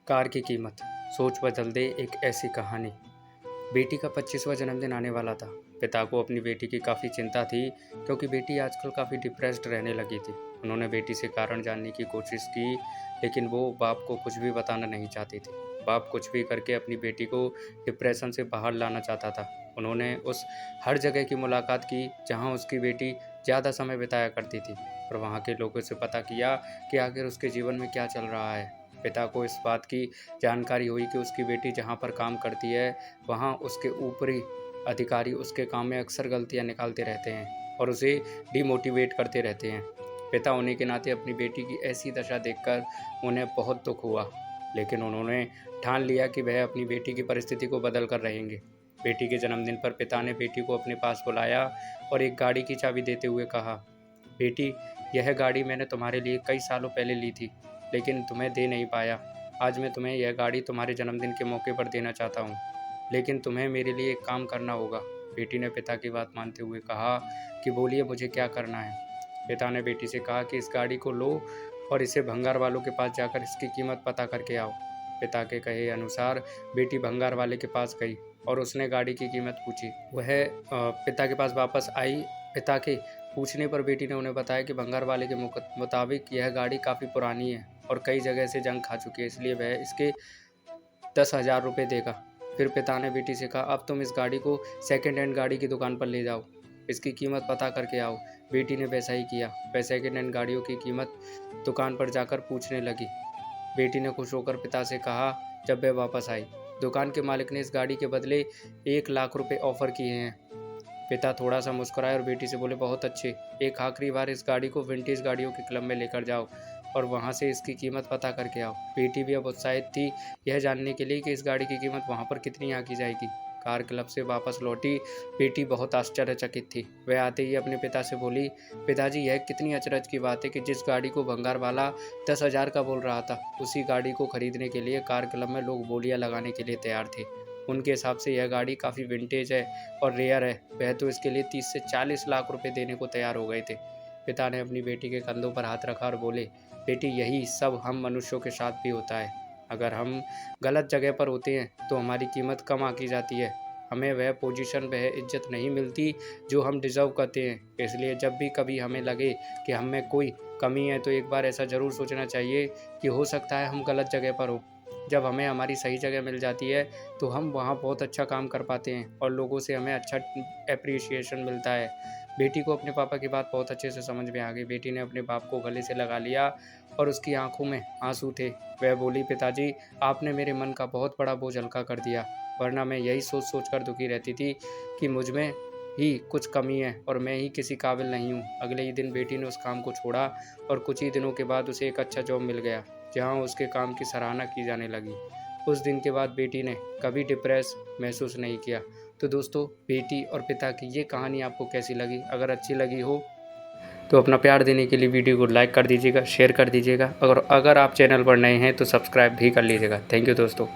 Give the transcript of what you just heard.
Car की कीमत, सोच बदल दे एक ऐसी कहानी। बेटी का 25वां जन्मदिन आने वाला था। पिता को अपनी बेटी की काफ़ी चिंता थी क्योंकि बेटी आजकल काफ़ी डिप्रेस्ड रहने लगी थी। उन्होंने बेटी से कारण जानने की कोशिश की, लेकिन वो बाप को कुछ भी बताना नहीं चाहती थी। बाप कुछ भी करके अपनी बेटी को डिप्रेशन से बाहर लाना चाहता था। उन्होंने उस हर जगह की मुलाकात की जहाँ उसकी बेटी ज़्यादा समय बिताया करती थी, और वहाँ के लोगों से पता किया कि आखिर उसके जीवन में क्या चल रहा है। पिता को इस बात की जानकारी हुई कि उसकी बेटी जहाँ पर काम करती है, वहाँ उसके ऊपरी अधिकारी उसके काम में अक्सर गलतियाँ निकालते रहते हैं और उसे डिमोटिवेट करते रहते हैं। पिता होने के नाते अपनी बेटी की ऐसी दशा देखकर उन्हें बहुत दुख हुआ, लेकिन उन्होंने ठान लिया कि वह अपनी बेटी की परिस्थिति को बदल कर रहेंगे। बेटी के जन्मदिन पर पिता ने बेटी को अपने पास बुलाया और एक गाड़ी की चाबी देते हुए कहा, बेटी, यह गाड़ी मैंने तुम्हारे लिए कई सालों पहले ली थी, लेकिन तुम्हें दे नहीं पाया। आज मैं तुम्हें यह गाड़ी तुम्हारे जन्मदिन के मौके पर देना चाहता हूँ, लेकिन तुम्हें मेरे लिए एक काम करना होगा। बेटी ने पिता की बात मानते हुए कहा कि बोलिए, मुझे क्या करना है। पिता ने बेटी से कहा कि इस गाड़ी को लो और इसे भंगार वालों के पास जाकर इसकी कीमत पता करके आओ। पिता के कहे अनुसार बेटी भंगार वाले के पास गई और उसने गाड़ी की कीमत पूछी। वह पिता के पास वापस आई। पिता के पूछने पर बेटी ने उन्हें बताया कि भंगार वाले के मुताबिक यह गाड़ी काफ़ी पुरानी है और कई जगह से जंग खा चुकी है, इसलिए वह इसके 10,000 रुपये देगा। फिर पिता ने बेटी से कहा, अब तुम इस गाड़ी को सेकेंड हैंड गाड़ी की दुकान पर ले जाओ, इसकी कीमत पता करके आओ। बेटी ने वैसा ही किया। वह सेकेंड हैंड गाड़ियों की कीमत दुकान पर जाकर पूछने लगी। बेटी ने खुश होकर पिता से कहा। जब वह वापस आई, दुकान के मालिक ने इस गाड़ी के बदले 1,00,000 रुपये ऑफर किए हैं। पिता थोड़ा सा मुस्कुराए और बेटी से बोले, बहुत अच्छे, एक आखिरी बार इस गाड़ी को विंटेज गाड़ियों के क्लब में लेकर जाओ और वहां से इसकी कीमत पता करके आओ। बेटी भी अब उत्साहित थी यह जानने के लिए कि इस गाड़ी की कीमत वहां पर कितनी आंकी जाएगी। कार क्लब से वापस लौटी बेटी बहुत आश्चर्यचकित थी। वह आते ही अपने पिता से बोली, पिताजी, यह कितनी अचरज की बात है कि जिस गाड़ी को भंगार वाला 10,000 का बोल रहा था, उसी गाड़ी को खरीदने के लिए कार क्लब में लोग बोलियां लगाने के लिए तैयार थे। उनके हिसाब से यह गाड़ी काफ़ी विंटेज है और रेयर है। वह तो इसके लिए 30 से 40 लाख रुपए देने को तैयार हो गए थे। पिता ने अपनी बेटी के कंधों पर हाथ रखा और बोले, बेटी, यही सब हम मनुष्यों के साथ भी होता है। अगर हम गलत जगह पर होते हैं तो हमारी कीमत कम आंकी जाती है। हमें वह पोजीशन, वह इज्जत नहीं मिलती जो हम डिज़र्व करते हैं। इसलिए जब भी कभी हमें लगे कि हम में कोई कमी है तो एक बार ऐसा ज़रूर सोचना चाहिए कि हो सकता है हम गलत जगह पर हो। जब हमें हमारी सही जगह मिल जाती है तो हम वहाँ बहुत अच्छा काम कर पाते हैं और लोगों से हमें अच्छा एप्रिसिएशन मिलता है। बेटी को अपने पापा की बात बहुत अच्छे से समझ में आ गई। बेटी ने अपने बाप को गले से लगा लिया और उसकी आंखों में आंसू थे। वह बोली, पिताजी, आपने मेरे मन का बहुत बड़ा बोझ हल्का कर दिया, वरना मैं यही सोच सोच कर दुखी रहती थी कि मुझ में ही कुछ कमी है और मैं ही किसी काबिल नहीं हूँ। अगले ही दिन बेटी ने उस काम को छोड़ा और कुछ ही दिनों के बाद उसे एक अच्छा जॉब मिल गया जहाँ उसके काम की सराहना की जाने लगी। उस दिन के बाद बेटी ने कभी डिप्रेस महसूस नहीं किया। तो दोस्तों, बेटी और पिता की ये कहानी आपको कैसी लगी? अगर अच्छी लगी हो तो अपना प्यार देने के लिए वीडियो को लाइक कर दीजिएगा, शेयर कर दीजिएगा। अगर आप चैनल पर नए हैं तो सब्सक्राइब भी कर लीजिएगा। थैंक यू दोस्तों।